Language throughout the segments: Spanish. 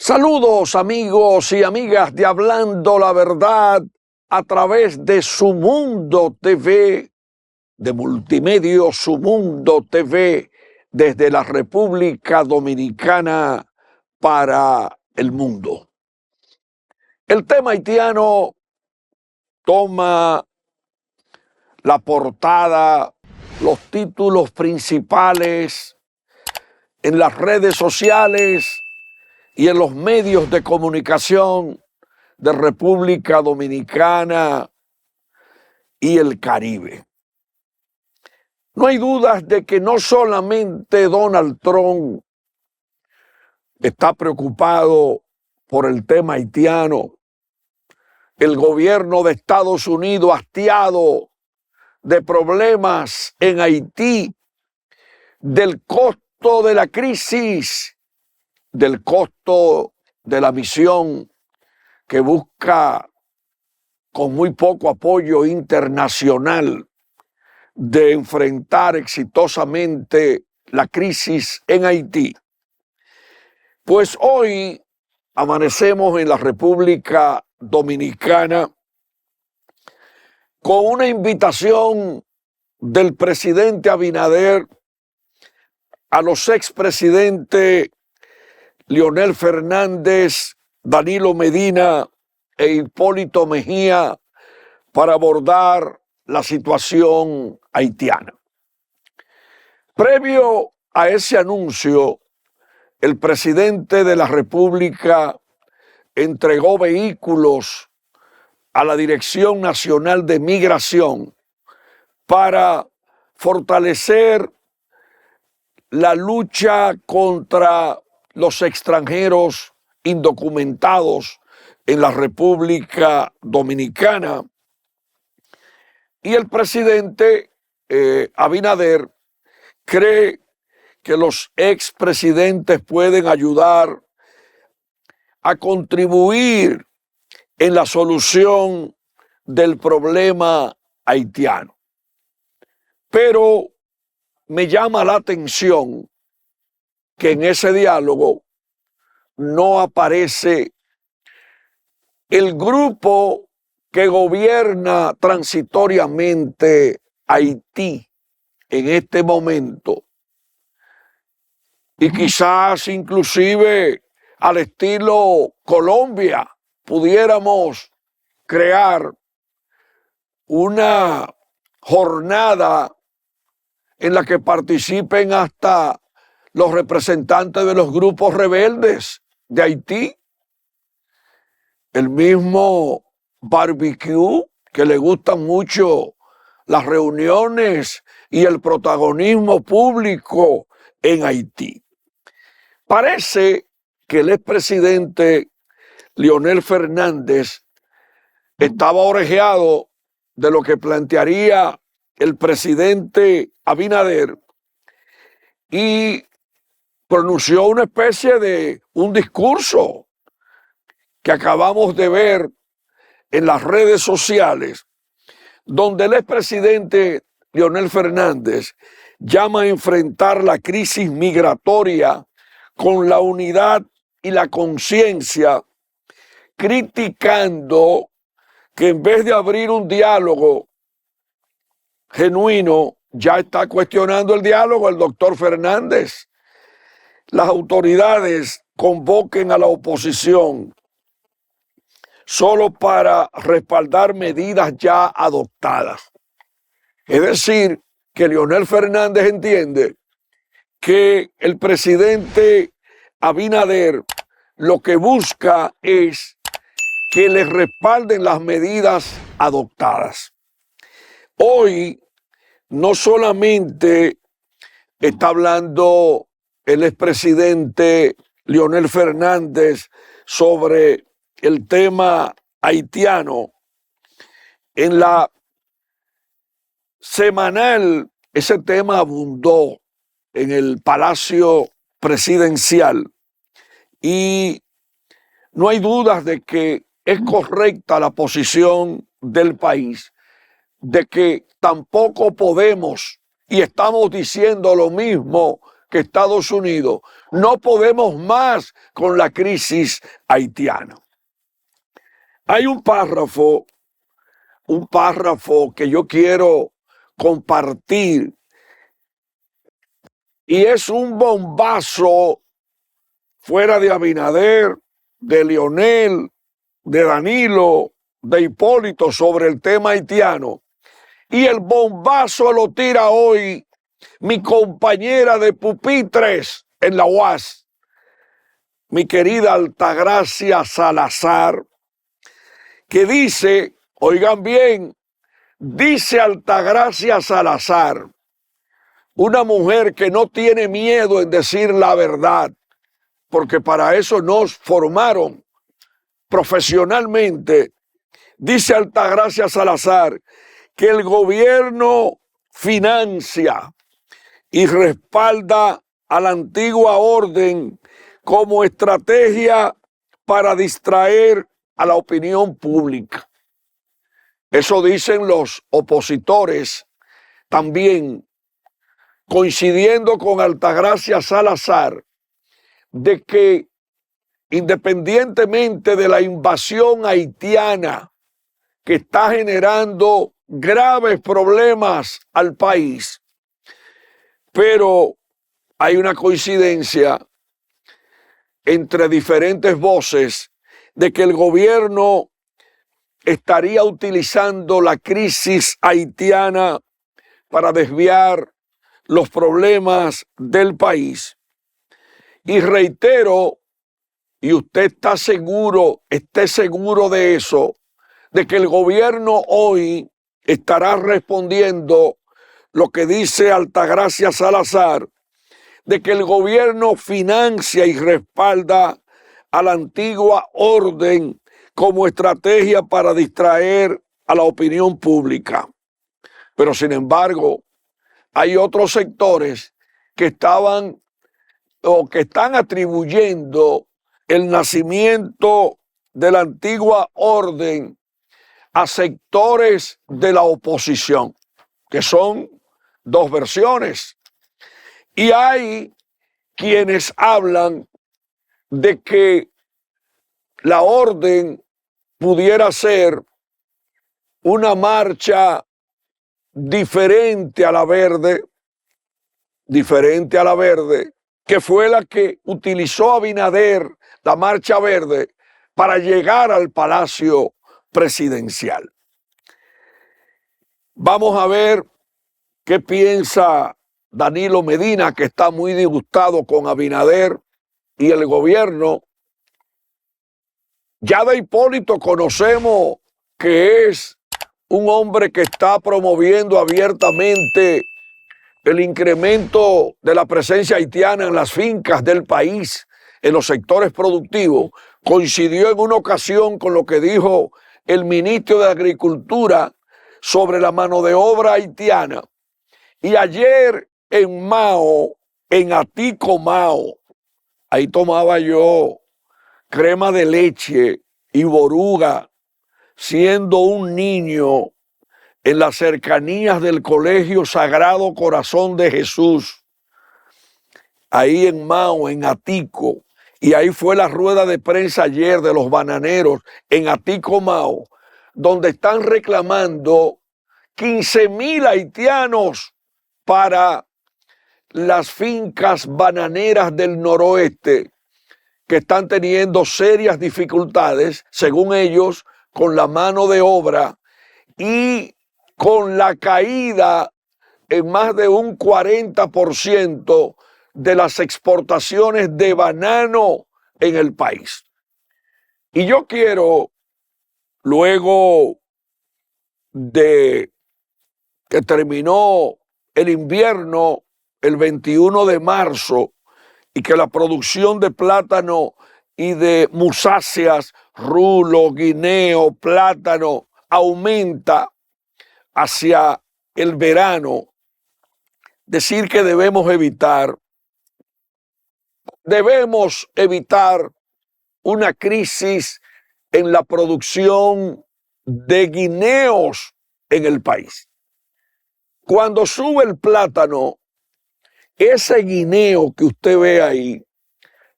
Saludos amigos y amigas de Hablando la Verdad a través de Su Mundo TV, de Multimedios Su Mundo TV, desde la República Dominicana para el mundo. El tema haitiano toma la portada, los títulos principales en las redes sociales y en los medios de comunicación de República Dominicana y el Caribe. No hay dudas de que no solamente Donald Trump está preocupado por el tema haitiano, el gobierno de Estados Unidos hastiado de problemas en Haití, del costo de la crisis, del costo de la misión que busca con muy poco apoyo internacional de enfrentar exitosamente la crisis en Haití. Pues hoy amanecemos en la República Dominicana con una invitación del presidente Abinader a los expresidentes Leonel Fernández, Danilo Medina e Hipólito Mejía para abordar la situación haitiana. Previo a ese anuncio, el presidente de la República entregó vehículos a la Dirección Nacional de Migración para fortalecer la lucha contra los extranjeros indocumentados en la República Dominicana. Y el presidente Abinader cree que los expresidentes pueden ayudar a contribuir en la solución del problema haitiano. Pero me llama la atención que en ese diálogo no aparece el grupo que gobierna transitoriamente Haití en este momento. Y quizás inclusive al estilo Colombia pudiéramos crear una jornada en la que participen hasta los representantes de los grupos rebeldes de Haití, el mismo barbecue, que le gustan mucho las reuniones y el protagonismo público en Haití. Parece que el expresidente Leonel Fernández estaba orejeado de lo que plantearía el presidente Abinader y pronunció una especie de un discurso que acabamos de ver en las redes sociales, donde el expresidente Leonel Fernández llama a enfrentar la crisis migratoria con la unidad y la conciencia, criticando que en vez de abrir un diálogo genuino, ya está cuestionando el diálogo el doctor Fernández. Las autoridades convoquen a la oposición solo para respaldar medidas ya adoptadas. Es decir, que Leonel Fernández entiende que el presidente Abinader lo que busca es que le respalden las medidas adoptadas. Hoy no solamente está hablando el expresidente Leonel Fernández sobre el tema haitiano. En la semanal ese tema abundó en el Palacio Presidencial y no hay dudas de que es correcta la posición del país, de que tampoco podemos, y estamos diciendo lo mismo que Estados Unidos. No podemos más con la crisis haitiana. Hay un párrafo que yo quiero compartir y es un bombazo fuera de Abinader, de Leonel, de Danilo, de Hipólito sobre el tema haitiano. Y el bombazo lo tira hoy mi compañera de pupitres en la UAS, mi querida Altagracia Salazar, que dice, oigan bien, dice Altagracia Salazar, una mujer que no tiene miedo en decir la verdad, porque para eso nos formaron profesionalmente. Dice Altagracia Salazar que el gobierno financia y respalda a la antigua orden como estrategia para distraer a la opinión pública. Eso dicen los opositores también, coincidiendo con Altagracia Salazar, de que independientemente de la invasión haitiana que está generando graves problemas al país, pero hay una coincidencia entre diferentes voces de que el gobierno estaría utilizando la crisis haitiana para desviar los problemas del país. Y reitero, y usted esté seguro de eso, de que el gobierno hoy estará respondiendo lo que dice Altagracia Salazar, de que el gobierno financia y respalda a la antigua orden como estrategia para distraer a la opinión pública. Pero sin embargo, hay otros sectores que estaban o que están atribuyendo el nacimiento de la antigua orden a sectores de la oposición, que son dos versiones. Y hay quienes hablan de que la orden pudiera ser una marcha diferente a la verde, que fue la que utilizó Abinader, la marcha verde, para llegar al Palacio Presidencial. Vamos a ver qué piensa Danilo Medina, que está muy disgustado con Abinader y el gobierno. Ya de Hipólito conocemos que es un hombre que está promoviendo abiertamente el incremento de la presencia haitiana en las fincas del país, en los sectores productivos. Coincidió en una ocasión con lo que dijo el ministro de Agricultura sobre la mano de obra haitiana. Y ayer en Mao, en Atico Mao, ahí tomaba yo crema de leche y boruga, siendo un niño en las cercanías del Colegio Sagrado Corazón de Jesús, ahí en Mao, en Atico, y ahí fue la rueda de prensa ayer de los bananeros en Atico Mao, donde están reclamando 15,000 haitianos para las fincas bananeras del noroeste, que están teniendo serias dificultades, según ellos, con la mano de obra y con la caída en más de un 40% de las exportaciones de banano en el país. Y yo quiero, luego de que terminó el invierno el 21 de marzo y que la producción de plátano y de musáceas, rulo, guineo, plátano, aumenta hacia el verano, decir que debemos evitar una crisis en la producción de guineos en el país. Cuando sube el plátano, ese guineo que usted ve ahí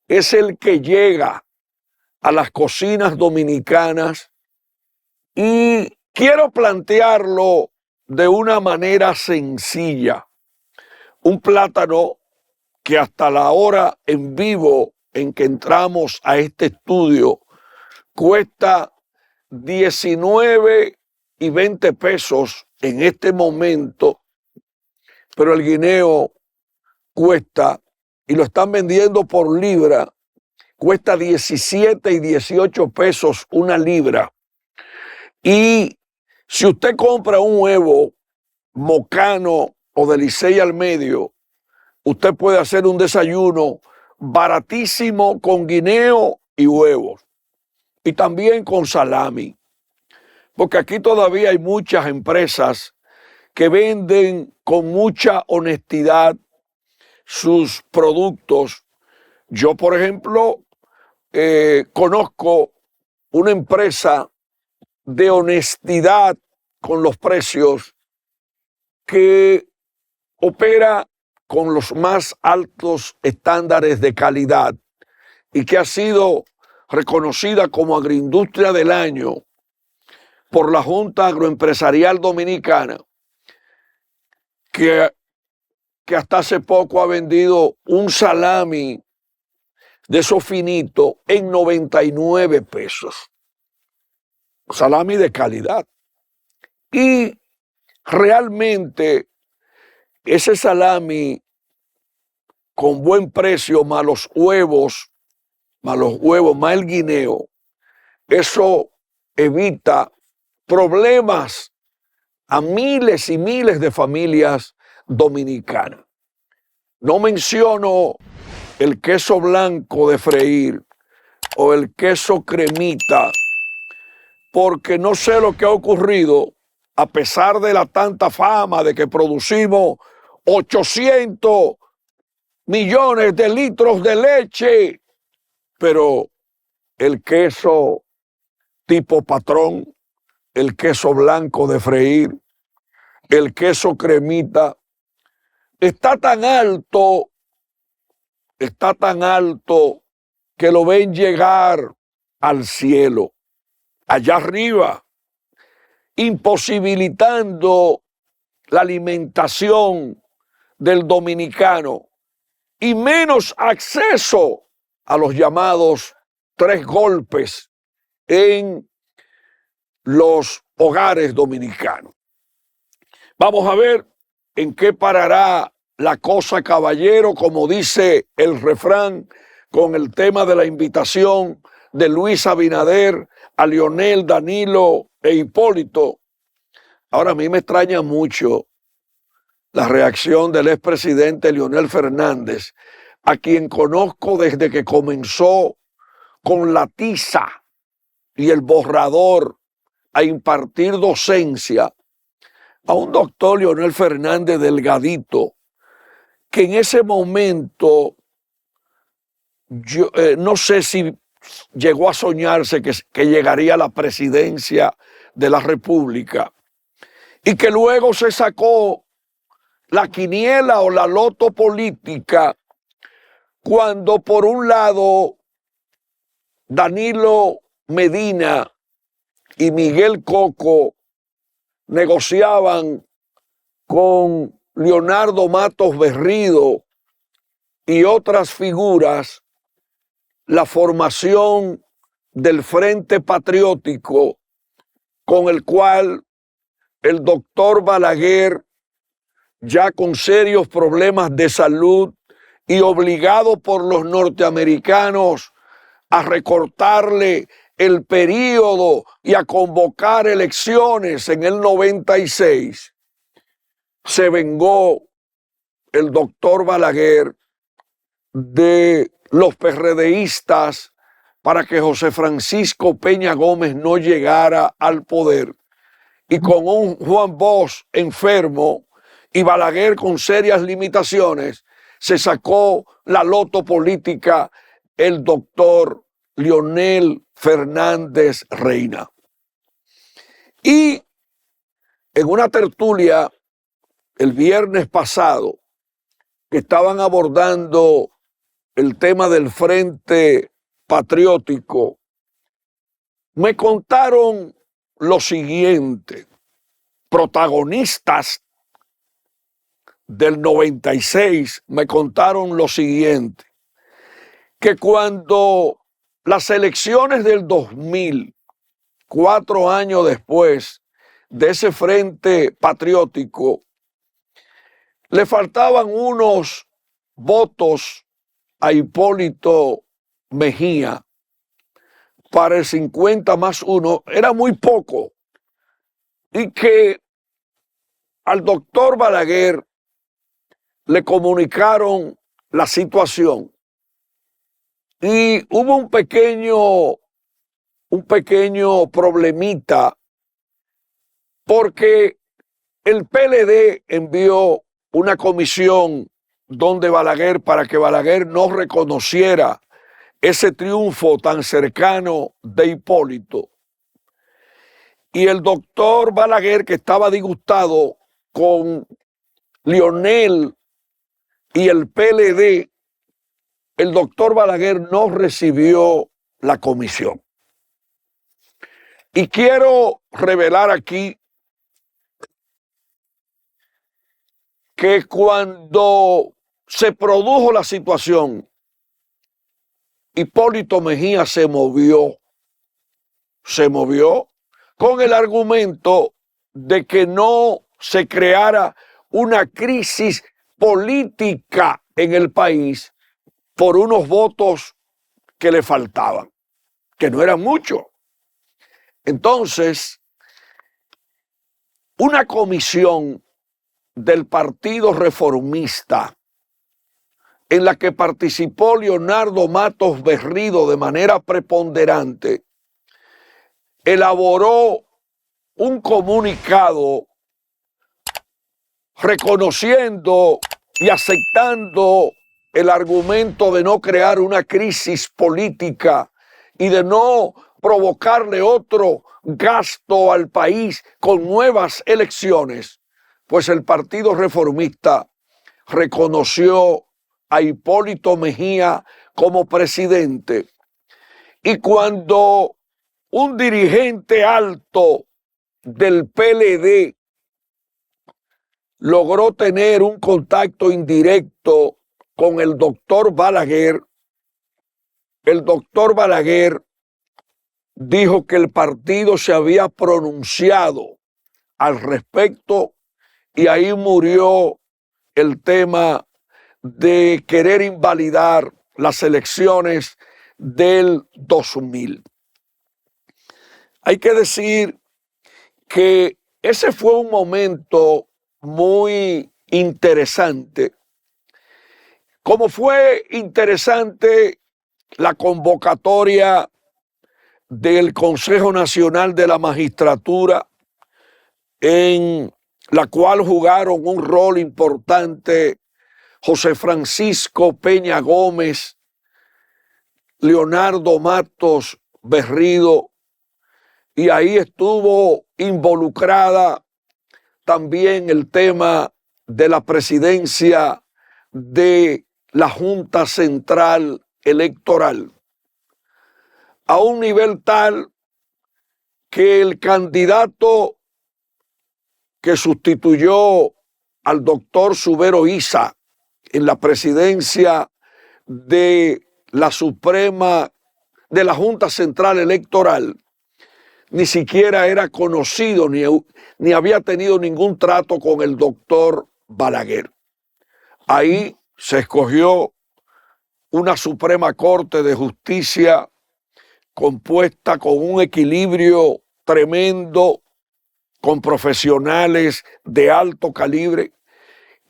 es el que llega a las cocinas dominicanas y quiero plantearlo de una manera sencilla. Un plátano que hasta la hora en vivo en que entramos a este estudio cuesta 19 y 20 pesos en este momento, pero el guineo cuesta, y lo están vendiendo por libra, cuesta 17 y 18 pesos una libra. Y si usted compra un huevo mocano o de Licey al medio, usted puede hacer un desayuno baratísimo con guineo y huevos. Y también con salami. Porque aquí todavía hay muchas empresas que venden con mucha honestidad sus productos. Yo, por ejemplo, conozco una empresa de honestidad con los precios que opera con los más altos estándares de calidad y que ha sido reconocida como Agroindustria del Año por la Junta Agroempresarial Dominicana, que hasta hace poco ha vendido un salami de esos finitos en 99 pesos. Salami de calidad. Y realmente ese salami con buen precio, más los huevos, más el guineo, eso evita problemas a miles y miles de familias dominicanas. No menciono el queso blanco de freír o el queso cremita, porque no sé lo que ha ocurrido, a pesar de la tanta fama de que producimos 800 millones de litros de leche, pero el queso tipo patrón, el queso blanco de freír, el queso cremita, está tan alto que lo ven llegar al cielo, allá arriba, imposibilitando la alimentación del dominicano y menos acceso a los llamados 3 golpes en los hogares dominicanos. Vamos a ver en qué parará la cosa, caballero, como dice el refrán, con el tema de la invitación de Luis Abinader a Leonel, Danilo e Hipólito. Ahora, a mí me extraña mucho la reacción del expresidente Leonel Fernández, a quien conozco desde que comenzó con la tiza y el borrador a impartir docencia, a un doctor Leonel Fernández Delgadito, que en ese momento yo no sé si llegó a soñarse que llegaría a la presidencia de la República, y que luego se sacó la quiniela o la loto política cuando por un lado Danilo Medina y Miguel Coco negociaban con Leonardo Matos Berrido y otras figuras la formación del Frente Patriótico, con el cual el doctor Balaguer, ya con serios problemas de salud y obligado por los norteamericanos a recortarle el periodo y a convocar elecciones en el 96, se vengó el doctor Balaguer de los PRDistas para que José Francisco Peña Gómez no llegara al poder, y con un Juan Bosch enfermo y Balaguer con serias limitaciones, se sacó la loto política el doctor Leonel Fernández Reina. Y en una tertulia el viernes pasado, que estaban abordando el tema del Frente Patriótico, me contaron lo siguiente. Protagonistas del 96 me contaron lo siguiente, que cuando las elecciones del 2000, 4 años después de ese Frente Patriótico, le faltaban unos votos a Hipólito Mejía para el 50+1, era muy poco, y que al doctor Balaguer le comunicaron la situación y hubo un pequeño problemita porque el PLD envió una comisión donde Balaguer para que Balaguer no reconociera ese triunfo tan cercano de Hipólito. Y el doctor Balaguer, que estaba disgustado con Lionel y el PLD, el doctor Balaguer no recibió la comisión. Y quiero revelar aquí que cuando se produjo la situación, Hipólito Mejía se movió con el argumento de que no se creara una crisis política en el país por unos votos que le faltaban, que no eran muchos. Entonces, una comisión del Partido Reformista en la que participó Leonardo Matos Berrido de manera preponderante, elaboró un comunicado reconociendo y aceptando el argumento de no crear una crisis política y de no provocarle otro gasto al país con nuevas elecciones, pues el Partido Reformista reconoció a Hipólito Mejía como presidente. Y cuando un dirigente alto del PLD logró tener un contacto indirecto con el doctor Balaguer dijo que el partido se había pronunciado al respecto y ahí murió el tema de querer invalidar las elecciones del 2000. Hay que decir que ese fue un momento muy interesante, como fue interesante la convocatoria del Consejo Nacional de la Magistratura, en la cual jugaron un rol importante José Francisco Peña Gómez, Leonardo Matos Berrido, y ahí estuvo involucrada también el tema de la presidencia de la Junta Central Electoral, a un nivel tal que el candidato que sustituyó al doctor Subero Isa en la presidencia de la Junta Central Electoral, ni siquiera era conocido ni había tenido ningún trato con el doctor Balaguer. Ahí se escogió una Suprema Corte de Justicia compuesta con un equilibrio tremendo, con profesionales de alto calibre.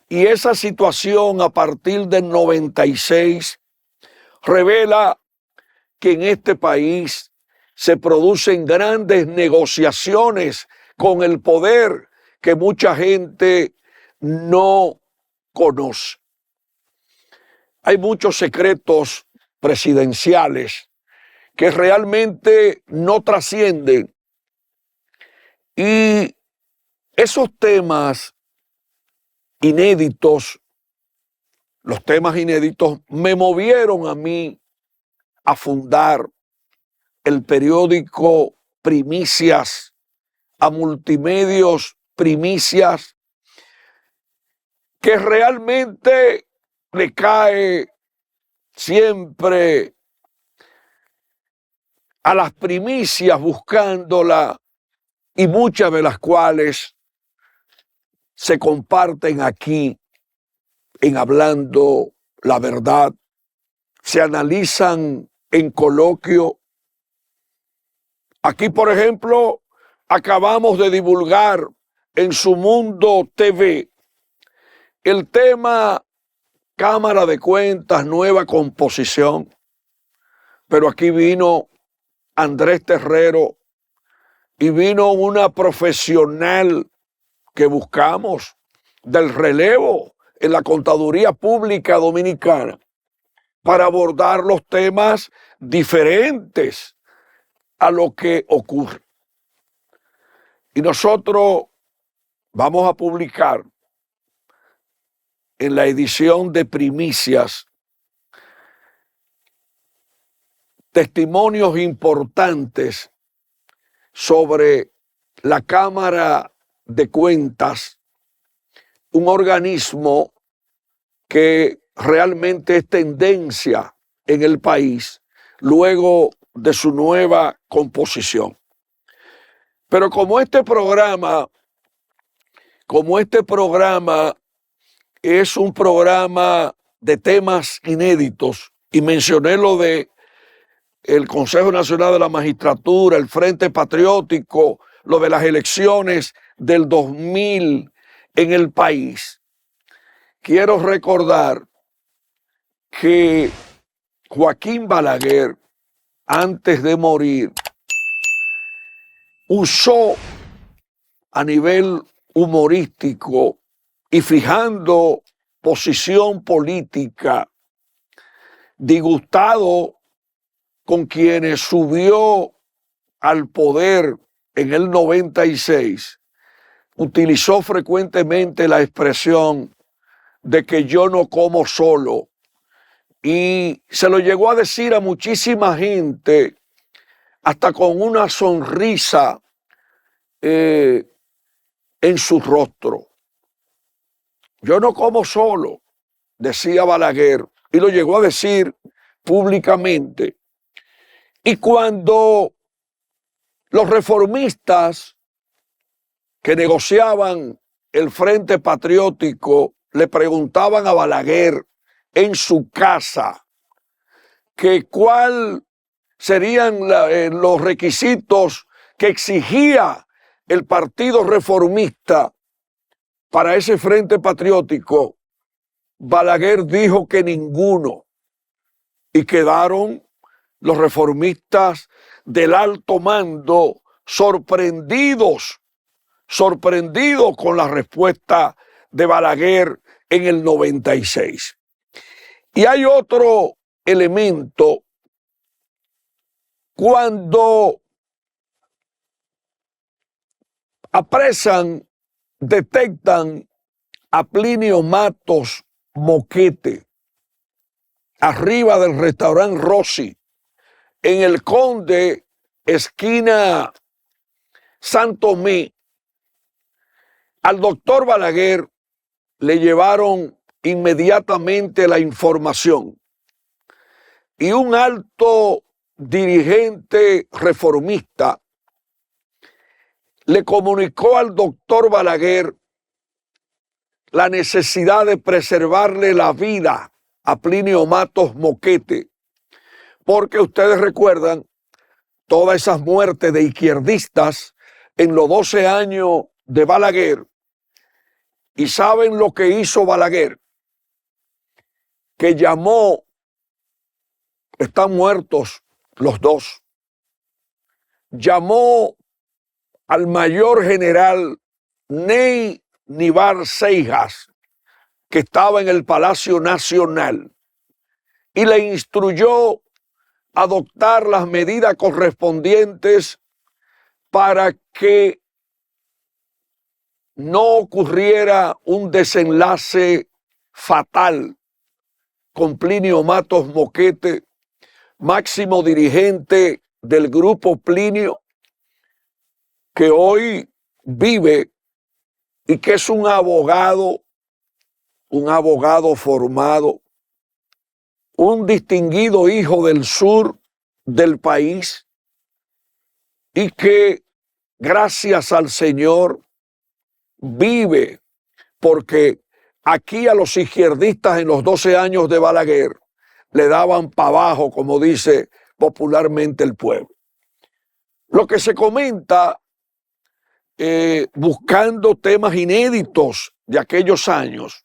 Y esa situación a partir del 96 revela que en este país se producen grandes negociaciones con el poder que mucha gente no conoce. Hay muchos secretos presidenciales que realmente no trascienden, y esos temas inéditos los temas inéditos me movieron a mí a fundar el periódico Primicias, a Multimedios Primicias, que realmente le cae siempre a las primicias buscándola, y muchas de las cuales se comparten aquí en Hablando la Verdad, se analizan en coloquio. Aquí, por ejemplo, acabamos de divulgar en Su Mundo TV el tema Cámara de Cuentas, nueva composición, pero aquí vino Andrés Terrero y vino una profesional que buscamos del relevo en la contaduría pública dominicana para abordar los temas diferentes a lo que ocurre. Y nosotros vamos a publicar en la edición de Primicias testimonios importantes sobre la Cámara de Cuentas, un organismo que realmente es tendencia en el país luego de su nueva composición. Pero como este programa es un programa de temas inéditos, y mencioné lo de el Consejo Nacional de la Magistratura, el Frente Patriótico, lo de las elecciones del 2000 en el país, quiero recordar que Joaquín Balaguer, antes de morir, usó a nivel humorístico y fijando posición política, disgustado con quienes subió al poder en el 96, utilizó frecuentemente la expresión de que yo no como solo, y se lo llegó a decir a muchísima gente, hasta con una sonrisa en su rostro. Yo no como solo, decía Balaguer, y lo llegó a decir públicamente. Y cuando los reformistas que negociaban el Frente Patriótico le preguntaban a Balaguer en su casa que cuál serían los requisitos que exigía el Partido Reformista para ese Frente Patriótico, Balaguer dijo que ninguno, y quedaron los reformistas del alto mando sorprendidos con la respuesta de Balaguer en el 96. Y hay otro elemento: cuando apresan, detectan a Plinio Matos Moquete arriba del restaurante Rossi en el Conde, esquina Santomé, al doctor Balaguer le llevaron inmediatamente la información, y un alto dirigente reformista le comunicó al doctor Balaguer la necesidad de preservarle la vida a Plinio Matos Moquete, porque ustedes recuerdan todas esas muertes de izquierdistas en los 12 años de Balaguer. Y saben lo que hizo Balaguer, que llamó, están muertos los dos, llamó al mayor general Ney Nivar Seijas, que estaba en el Palacio Nacional, y le instruyó adoptar las medidas correspondientes para que no ocurriera un desenlace fatal con Plinio Matos Moquete, máximo dirigente del Grupo Plinio, que hoy vive y que es un abogado formado, un distinguido hijo del sur del país y que, gracias al Señor, vive, porque aquí a los izquierdistas en los 12 años de Balaguer le daban para abajo, como dice popularmente el pueblo. Lo que se comenta, buscando temas inéditos de aquellos años,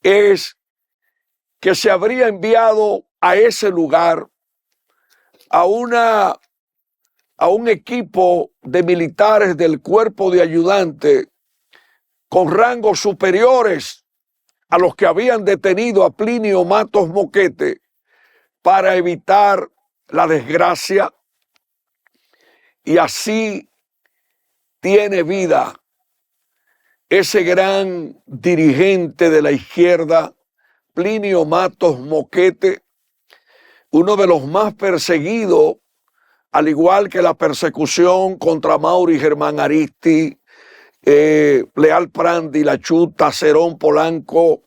es que se habría enviado a ese lugar a un equipo de militares del cuerpo de ayudante con rangos superiores a los que habían detenido a Plinio Matos Moquete para evitar la desgracia, y así tiene vida ese gran dirigente de la izquierda, Plinio Matos Moquete, uno de los más perseguidos, al igual que la persecución contra Mauri Germán Aristi, Leal Prandi, La Chuta, Cerón Polanco,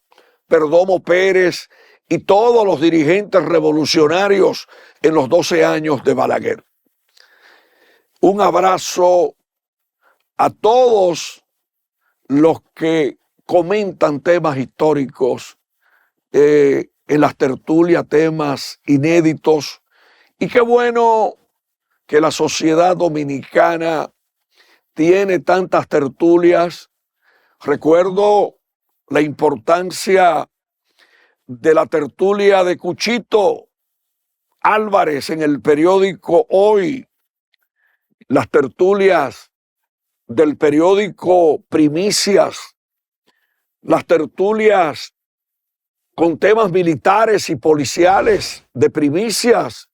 Perdomo Pérez y todos los dirigentes revolucionarios en los 12 años de Balaguer. Un abrazo a todos los que comentan temas históricos en las tertulias, temas inéditos, y qué bueno que la sociedad dominicana tiene tantas tertulias. Recuerdo la importancia de la tertulia de Cuchito Álvarez en el periódico Hoy, las tertulias del periódico Primicias, las tertulias con temas militares y policiales de Primicias,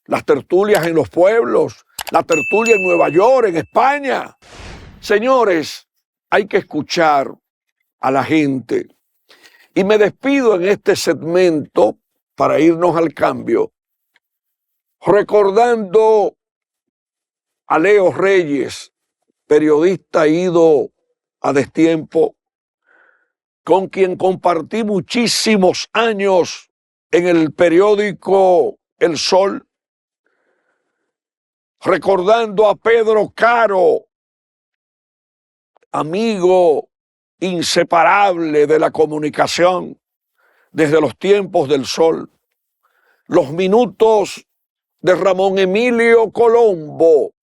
las tertulias en los pueblos, la tertulia en Nueva York, en España. Señores, hay que escuchar a la gente. Y me despido en este segmento para irnos al cambio, recordando a Leo Reyes, periodista ido a destiempo, con quien compartí muchísimos años en el periódico El Sol, recordando a Pedro Caro, amigo inseparable de la comunicación desde los tiempos del Sol, los minutos de Ramón Emilio Colombo,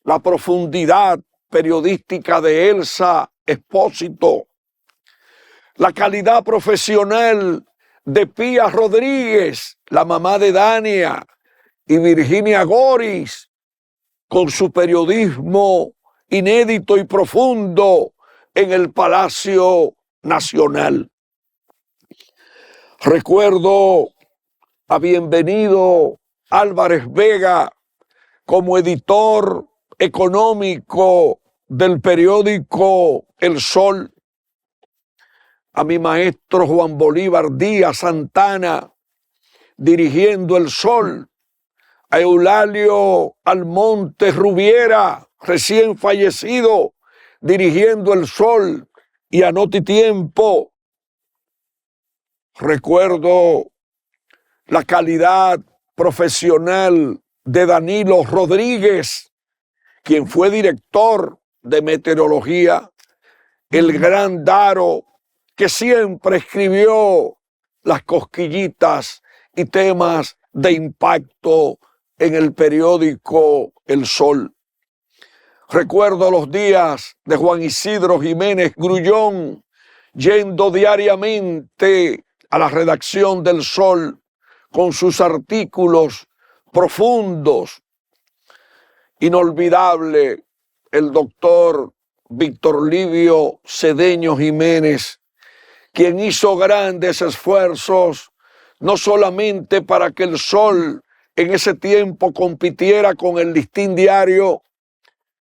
la profundidad periodística de Elsa Espósito, la calidad profesional de Pía Rodríguez, la mamá de Dania, y Virginia Goris, con su periodismo inédito y profundo en el Palacio Nacional. Recuerdo a Bienvenido Álvarez Vega como editor económico del periódico El Sol, a mi maestro Juan Bolívar Díaz Santana dirigiendo El Sol, a Eulalio Almonte Rubiera, recién fallecido, dirigiendo El Sol, y a Notitiempo. Recuerdo la calidad profesional de Danilo Rodríguez, quien fue director de meteorología, el gran Daro, que siempre escribió las cosquillitas y temas de impacto en el periódico El Sol. Recuerdo los días de Juan Isidro Jiménez Grullón, yendo diariamente a la redacción del Sol con sus artículos profundos. Inolvidable el doctor Víctor Livio Cedeño Jiménez, quien hizo grandes esfuerzos no solamente para que El Sol en ese tiempo compitiera con el Listín Diario,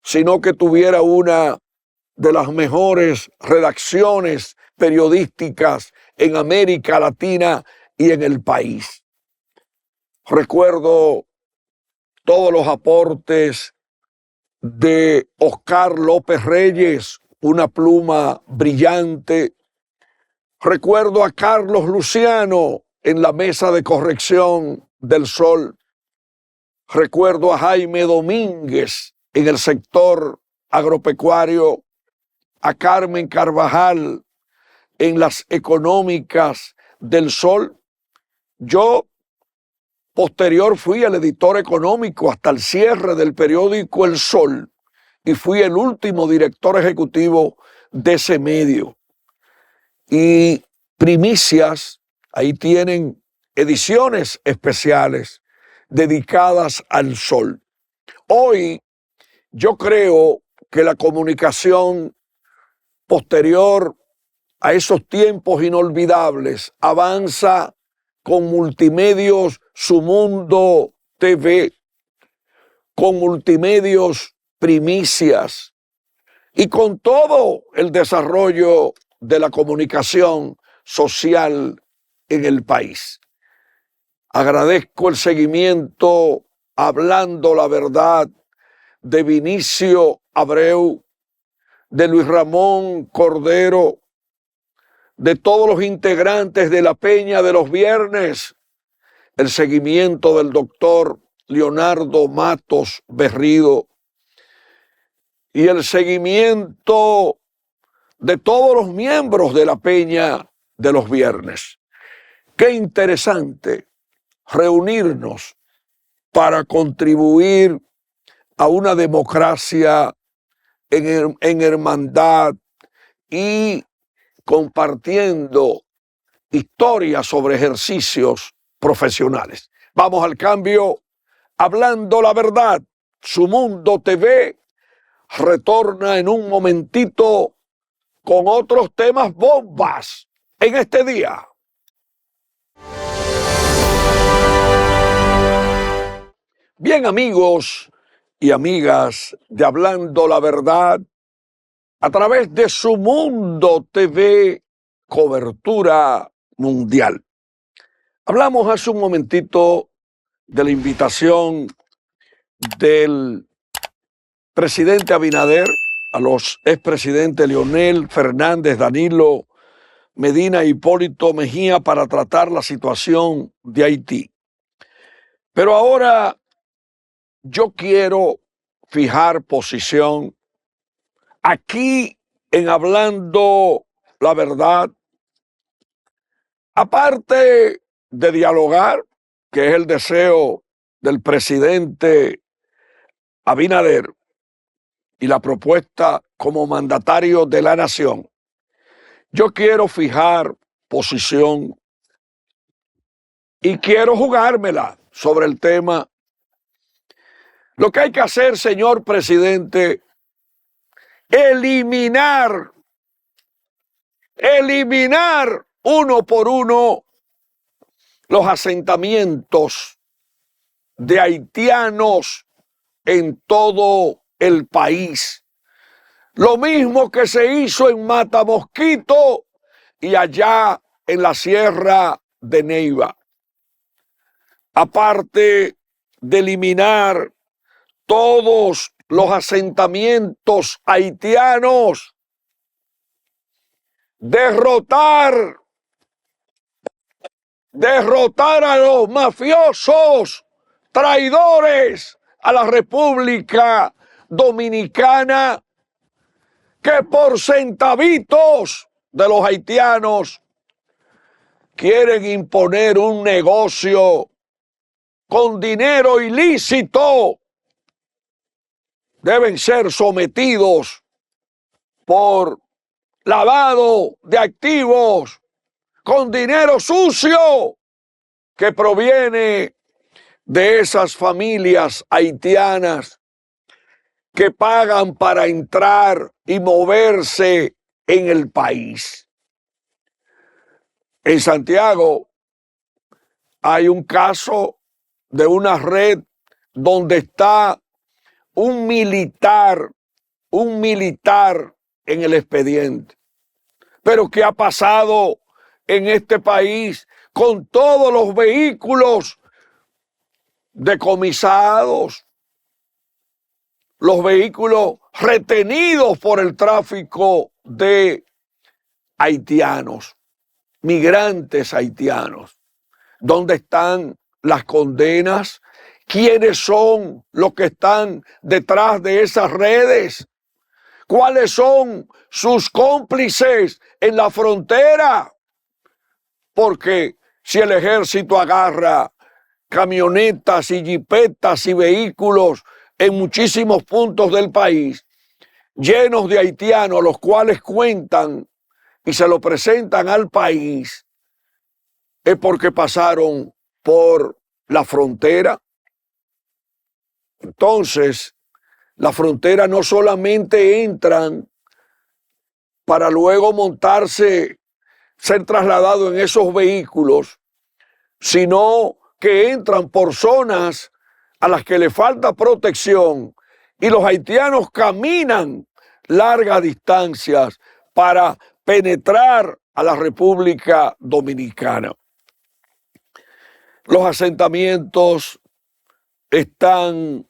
sino que tuviera una de las mejores redacciones periodísticas en América Latina y en el país. Recuerdo todos los aportes de Oscar López Reyes, una pluma brillante. Recuerdo a Carlos Luciano en la mesa de corrección del Sol. Recuerdo a Jaime Domínguez en el sector agropecuario, a Carmen Carvajal en las económicas del Sol. Yo posterior fui el editor económico hasta el cierre del periódico El Sol y fui el último director ejecutivo de ese medio. Y primicias, ahí tienen ediciones especiales dedicadas al Sol. Hoy yo creo que la comunicación posterior a esos tiempos inolvidables avanza con Multimedios Su Mundo TV, con Multimedios Primicias y con todo el desarrollo de la comunicación social en el país. Agradezco el seguimiento Hablando la Verdad de Vinicio Abreu, de Luis Ramón Cordero, de todos los integrantes de la Peña de los Viernes, el seguimiento del doctor Leonardo Matos Berrido y el seguimiento de todos los miembros de la Peña de los Viernes. Qué interesante reunirnos para contribuir a una democracia en hermandad y compartiendo historias sobre ejercicios profesionales. Vamos al cambio. Hablando la Verdad, Su Mundo TV retorna en un momentito con otros temas bombas en este día. Bien, amigos y amigas de Hablando la Verdad, a través de Su Mundo TV, cobertura mundial. Hablamos hace un momentito de la invitación del presidente Abinader a los expresidentes Leonel Fernández, Danilo Medina e Hipólito Mejía para tratar la situación de Haití. Pero ahora yo quiero fijar posición aquí en Hablando la Verdad, aparte de dialogar, que es el deseo del presidente Abinader y la propuesta como mandatario de la nación. Yo quiero fijar posición y quiero jugármela sobre el tema. Lo que hay que hacer, señor presidente, eliminar uno por uno los asentamientos de haitianos en todo el país. Lo mismo que se hizo en Matamosquito y allá en la Sierra de Neiva. Aparte de eliminar todos los asentamientos haitianos, derrotar a los mafiosos, traidores a la República Dominicana, que por centavitos de los haitianos quieren imponer un negocio con dinero ilícito. Deben ser sometidos por lavado de activos con dinero sucio que proviene de esas familias haitianas que pagan para entrar y moverse en el país. En Santiago hay un caso de una red donde está un militar en el expediente. Pero ¿qué ha pasado en este país con todos los vehículos decomisados, los vehículos retenidos por el tráfico de haitianos, migrantes haitianos. ¿Dónde están las condenas? ¿Quiénes son los que están detrás de esas redes? ¿Cuáles son sus cómplices en la frontera? Porque si el ejército agarra camionetas y jipetas y vehículos en muchísimos puntos del país, llenos de haitianos, los cuales cuentan y se lo presentan al país, es porque pasaron por la frontera. Entonces, la frontera no solamente entran para luego montarse, ser trasladados en esos vehículos, sino que entran por zonas a las que le falta protección y los haitianos caminan largas distancias para penetrar a la República Dominicana. Los asentamientos están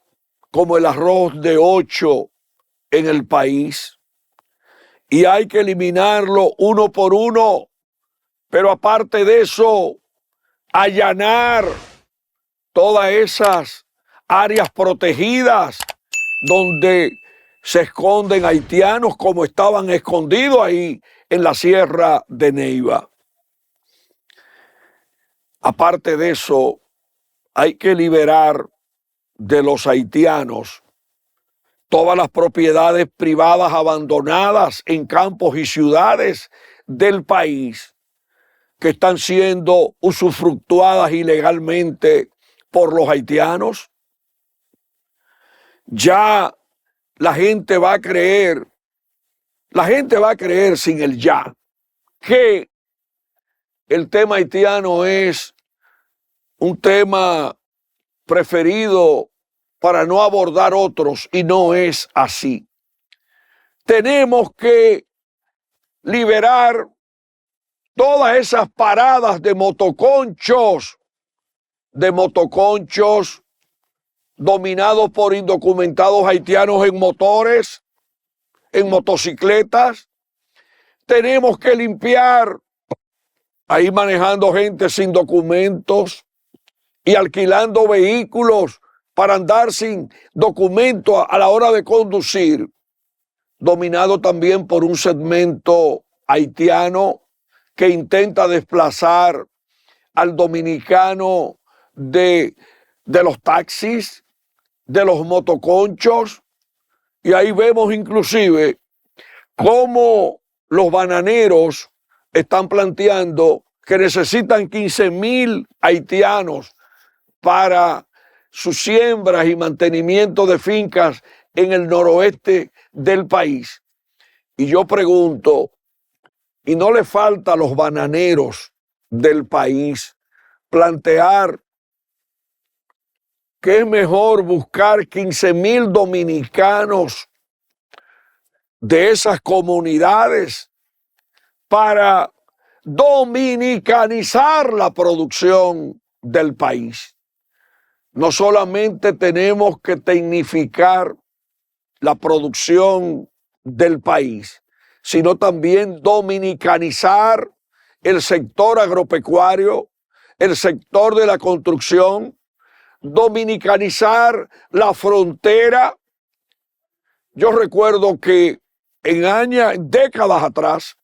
como el arroz de 8 en el país y hay que eliminarlo uno por uno, pero aparte de eso, allanar todas esas áreas protegidas donde se esconden haitianos como estaban escondidos ahí en la Sierra de Neiva. Aparte de eso, hay que liberar de los haitianos todas las propiedades privadas abandonadas en campos y ciudades del país que están siendo usufructuadas ilegalmente por los haitianos. Ya la gente va a creer sin el ya, que el tema haitiano es un tema preferido para no abordar otros, y no es así. Tenemos que liberar todas esas paradas de motoconchos dominados por indocumentados haitianos en motores, en motocicletas. Tenemos que limpiar ahí manejando gente sin documentos y alquilando vehículos para andar sin documento a la hora de conducir, dominado también por un segmento haitiano que intenta desplazar al dominicano de los taxis, de los motoconchos, y ahí vemos inclusive cómo los bananeros están planteando que necesitan 15,000 haitianos para sus siembras y mantenimiento de fincas en el noroeste del país. Y yo pregunto, ¿y no le falta a los bananeros del país plantear que es mejor buscar 15,000 dominicanos de esas comunidades para dominicanizar la producción del país? No solamente tenemos que tecnificar la producción del país, sino también dominicanizar el sector agropecuario, el sector de la construcción, dominicanizar la frontera. Yo recuerdo que en décadas atrás,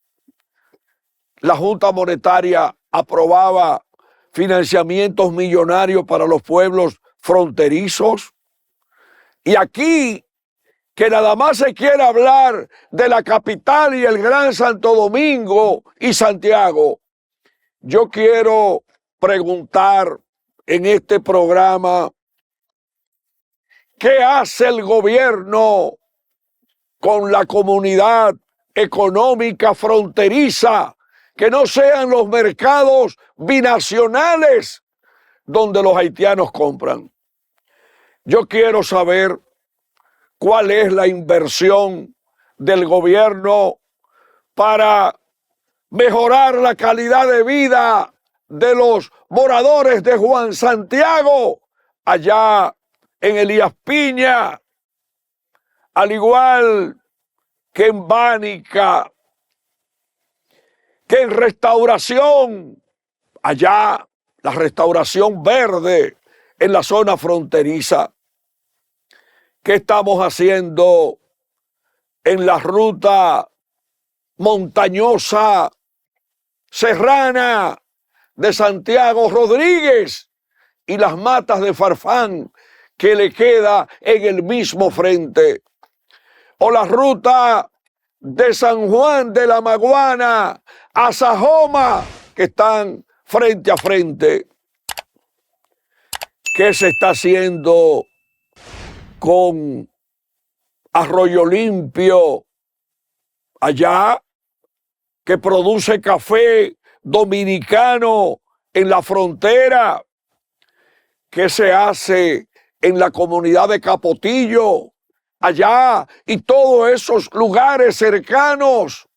la Junta Monetaria aprobaba financiamientos millonarios para los pueblos fronterizos. Y aquí, que nada más se quiere hablar de la capital y el Gran Santo Domingo y Santiago, yo quiero preguntar en este programa, ¿qué hace el gobierno con la comunidad económica fronteriza? Que no sean los mercados binacionales donde los haitianos compran. Yo quiero saber cuál es la inversión del gobierno para mejorar la calidad de vida de los moradores de Juan Santiago, allá en Elías Piña, al igual que en Bánica, que en Restauración, allá la Restauración Verde en la zona fronteriza. ¿Qué estamos haciendo en la ruta montañosa serrana de Santiago Rodríguez y las matas de Farfán que le queda en el mismo frente? O la ruta de San Juan de la Maguana a Sajoma, que están frente a frente. ¿Qué se está haciendo con Arroyo Limpio, allá, que produce café dominicano en la frontera? ¿Qué se hace en la comunidad de Capotillo, allá, y todos esos lugares cercanos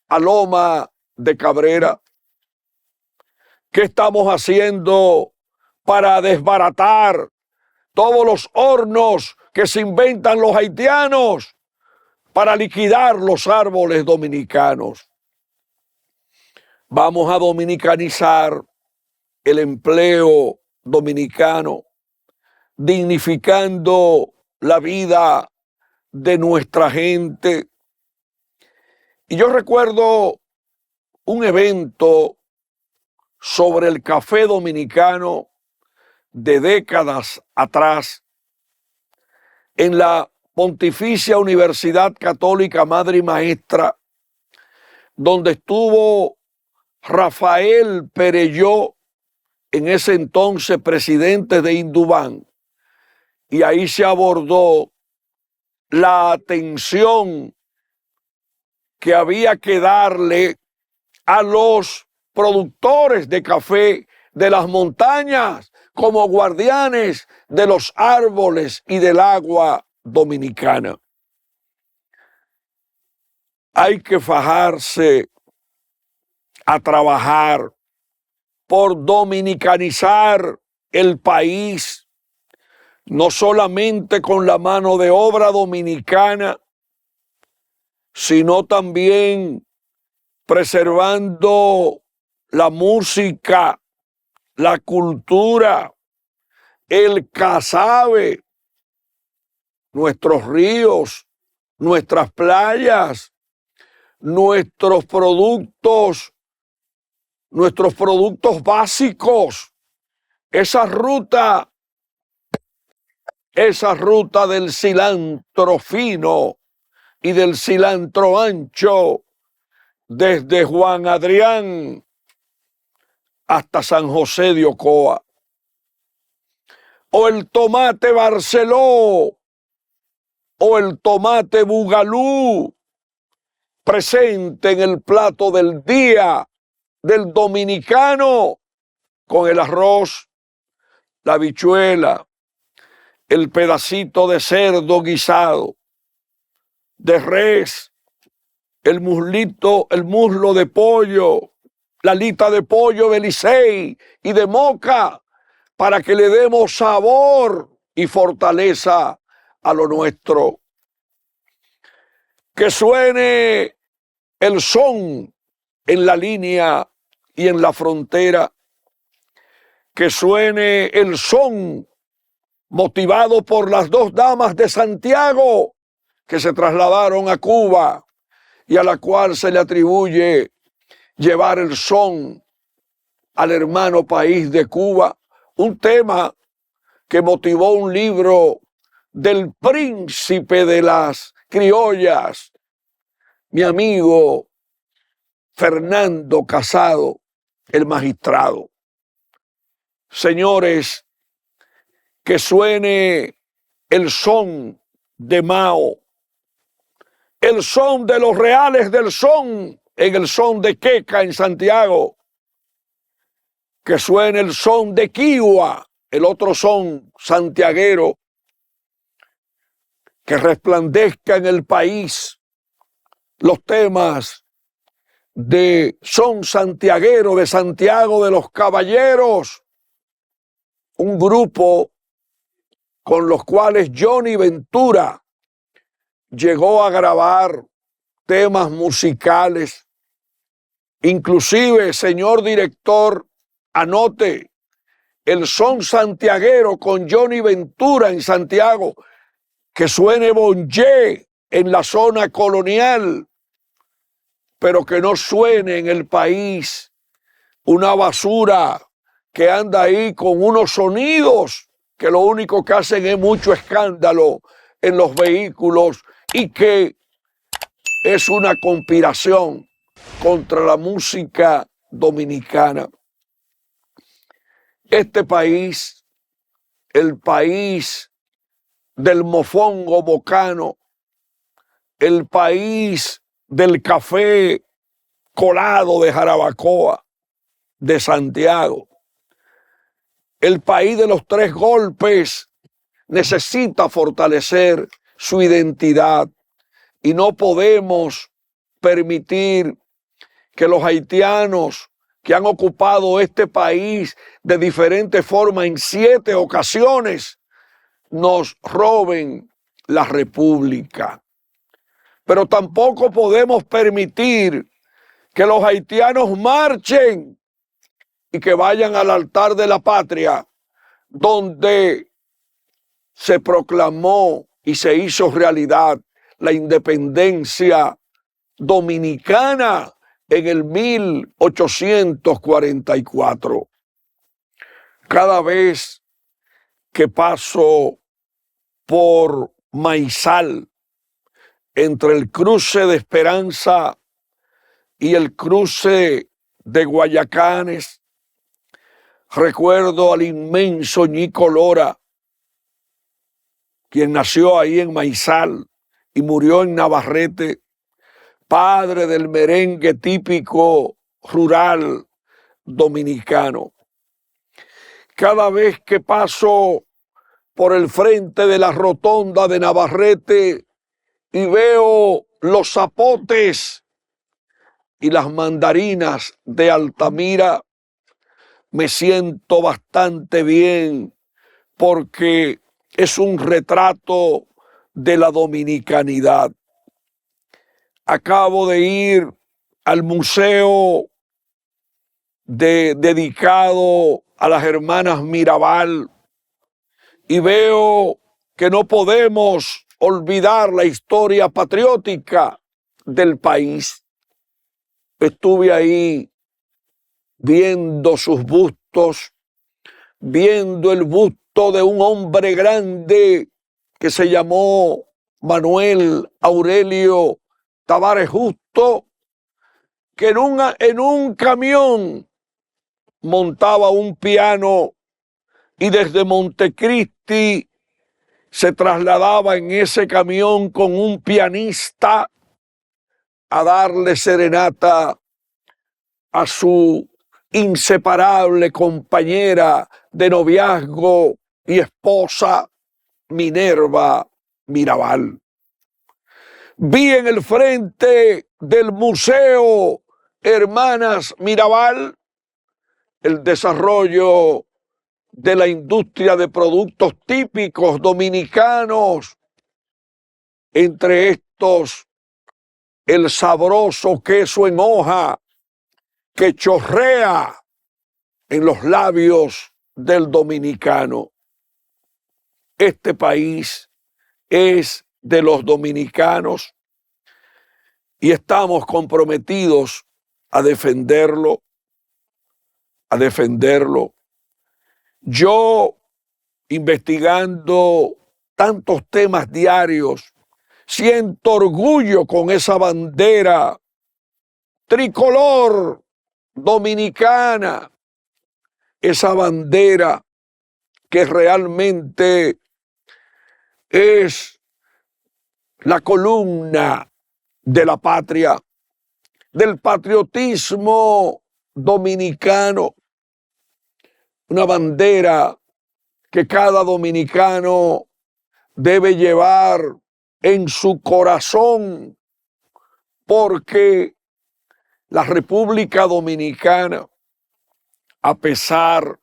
a Loma de Cabrera? ¿Qué estamos haciendo para desbaratar todos los hornos que se inventan los haitianos para liquidar los árboles dominicanos? Vamos a dominicanizar el empleo dominicano, dignificando la vida de nuestra gente. Y yo recuerdo un evento sobre el café dominicano de décadas atrás en la Pontificia Universidad Católica Madre y Maestra, donde estuvo Rafael Perelló, en ese entonces presidente de Indubán, y ahí se abordó la atención que había que darle a los productores de café de las montañas como guardianes de los árboles y del agua dominicana. Hay que fajarse a trabajar por dominicanizar el país, no solamente con la mano de obra dominicana, sino también preservando la música, la cultura, el casabe, nuestros ríos, nuestras playas, nuestros productos básicos, esa ruta del cilantro fino y del cilantro ancho, desde Juan Adrián hasta San José de Ocoa. O el tomate Barceló, o el tomate Bugalú, presente en el plato del día del dominicano, con el arroz, la habichuela, el pedacito de cerdo guisado, de res, el muslo de pollo, la alita de pollo de Licey y de Moca, para que le demos sabor y fortaleza a lo nuestro. Que suene el son en la línea y en la frontera, que suene el son motivado por las dos damas de Santiago que se trasladaron a Cuba y a la cual se le atribuye llevar el son al hermano país de Cuba, un tema que motivó un libro del príncipe de las criollas, mi amigo Fernando Casado, el magistrado. Señores, que suene el son de Mao, el son de los reales del son en el son de Queca en Santiago, que suene el son de Kiwa, el otro son santiaguero, que resplandezca en el país los temas de son santiaguero de Santiago de los Caballeros, un grupo con los cuales Johnny Ventura llegó a grabar temas musicales. Inclusive, señor director, anote el son santiaguero con Johnny Ventura en Santiago, que suene Bonje en la zona colonial, pero que no suene en el país una basura que anda ahí con unos sonidos que lo único que hacen es mucho escándalo en los vehículos y que es una conspiración contra la música dominicana. Este país, el país del mofongo bocano, el país del café colado de Jarabacoa, de Santiago, el país de los tres golpes, necesita fortalecer su identidad y no podemos permitir que los haitianos que han ocupado este país de diferentes formas en 7 ocasiones nos roben la república. Pero tampoco podemos permitir que los haitianos marchen y que vayan al altar de la patria, donde se proclamó y se hizo realidad la independencia dominicana en el 1844. Cada vez que paso por Maizal, entre el cruce de Esperanza y el cruce de Guayacanes, recuerdo al inmenso Ñico Lora, quien nació ahí en Maizal y murió en Navarrete, padre del merengue típico rural dominicano. Cada vez que paso por el frente de la rotonda de Navarrete y veo los zapotes y las mandarinas de Altamira, me siento bastante bien porque es un retrato de la dominicanidad. Acabo de ir al museo dedicado a las hermanas Mirabal y veo que no podemos olvidar la historia patriótica del país. Estuve ahí viendo sus bustos, viendo el busto de un hombre grande que se llamó Manuel Aurelio Tavares Justo, que en un camión montaba un piano y desde Montecristi se trasladaba en ese camión con un pianista a darle serenata a su inseparable compañera de noviazgo y esposa, Minerva Mirabal. Vi en el frente del Museo Hermanas Mirabal el desarrollo de la industria de productos típicos dominicanos, entre estos el sabroso queso en hoja que chorrea en los labios del dominicano. Este país es de los dominicanos y estamos comprometidos a defenderlo, a defenderlo. Yo, investigando tantos temas diarios, siento orgullo con esa bandera tricolor dominicana, esa bandera que realmente es la columna de la patria, del patriotismo dominicano, una bandera que cada dominicano debe llevar en su corazón, porque La República Dominicana, a pesar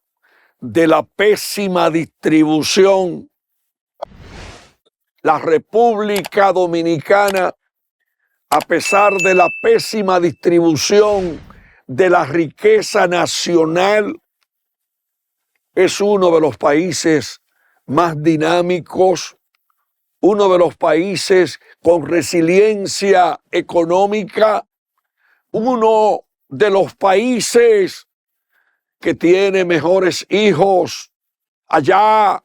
de la pésima distribución, la República Dominicana, a pesar de la pésima distribución de la riqueza nacional, es uno de los países más dinámicos, uno de los países con resiliencia económica, uno de los países que tiene mejores hijos allá,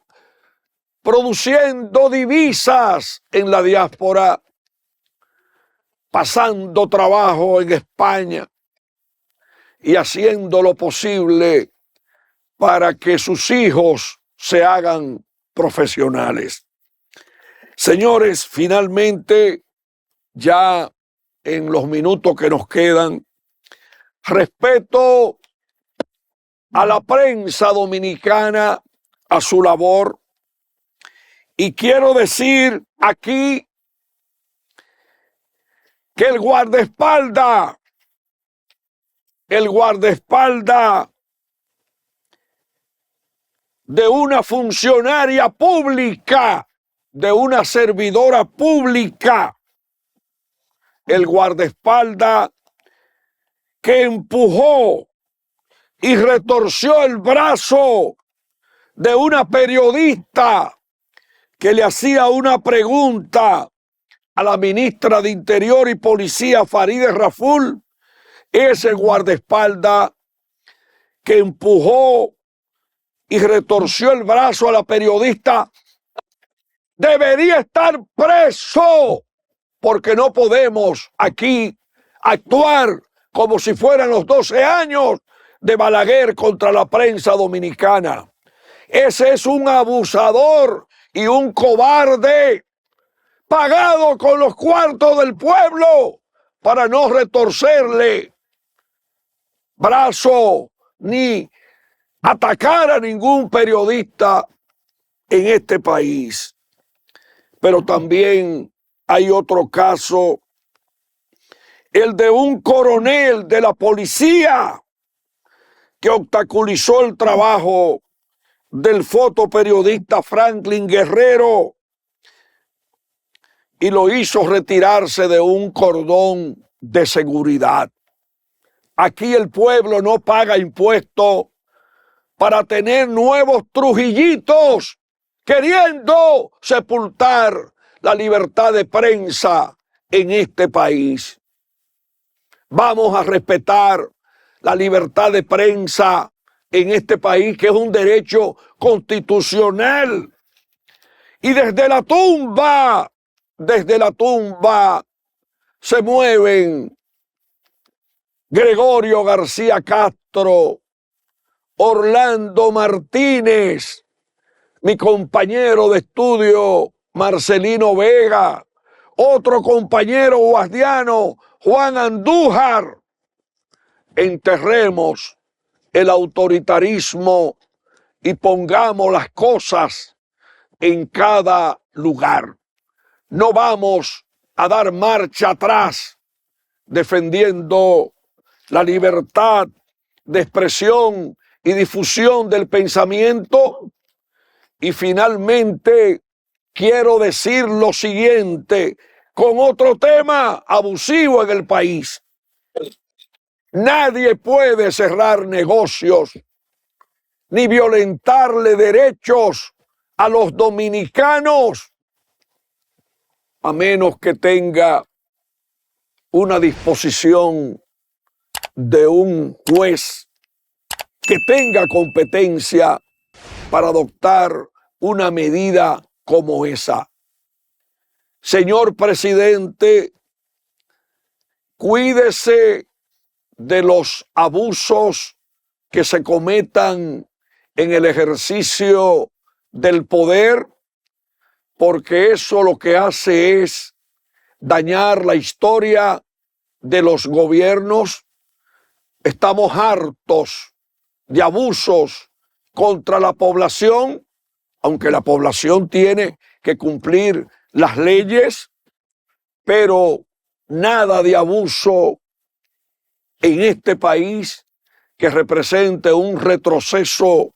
produciendo divisas en la diáspora, pasando trabajo en España y haciendo lo posible para que sus hijos se hagan profesionales. Señores, finalmente, ya en los minutos que nos quedan, respeto a la prensa dominicana, a su labor, y quiero decir aquí que el guardaespaldas de una funcionaria pública, de una servidora pública, el guardaespaldas que empujó y retorció el brazo de una periodista que le hacía una pregunta a la ministra de Interior y Policía, Farideh Raful, ese guardaespaldas que empujó y retorció el brazo a la periodista debería estar preso, porque no podemos aquí actuar como si fueran los 12 años de Balaguer contra la prensa dominicana. Ese es un abusador y un cobarde, pagado con los cuartos del pueblo para no retorcerle brazo ni atacar a ningún periodista en este país. Pero también hay otro caso, el de un coronel de la policía que obstaculizó el trabajo del fotoperiodista Franklin Guerrero y lo hizo retirarse de un cordón de seguridad. Aquí el pueblo no paga impuestos para tener nuevos Trujillitos queriendo sepultar la libertad de prensa en este país. Vamos a respetar la libertad de prensa en este país, que es un derecho constitucional. Y desde la tumba se mueven Gregorio García Castro, Orlando Martínez, mi compañero de estudio Marcelino Vega, otro compañero guasdiano Juan Andújar. Enterremos el autoritarismo y pongamos las cosas en cada lugar. No vamos a dar marcha atrás defendiendo la libertad de expresión y difusión del pensamiento. Y finalmente quiero decir lo siguiente con otro tema abusivo en el país. Nadie puede cerrar negocios ni violentarle derechos a los dominicanos a menos que tenga una disposición de un juez que tenga competencia para adoptar una medida como esa. Señor presidente, cuídese de los abusos que se cometan en el ejercicio del poder, porque eso lo que hace es dañar la historia de los gobiernos. Estamos hartos de abusos contra la población, aunque la población tiene que cumplir las leyes, pero nada de abuso en este país que represente un retroceso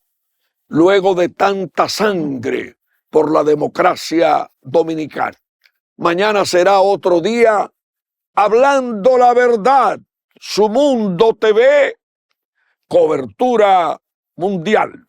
luego de tanta sangre por la democracia dominicana. Mañana será otro día, hablando la verdad. Su Mundo TV, cobertura mundial.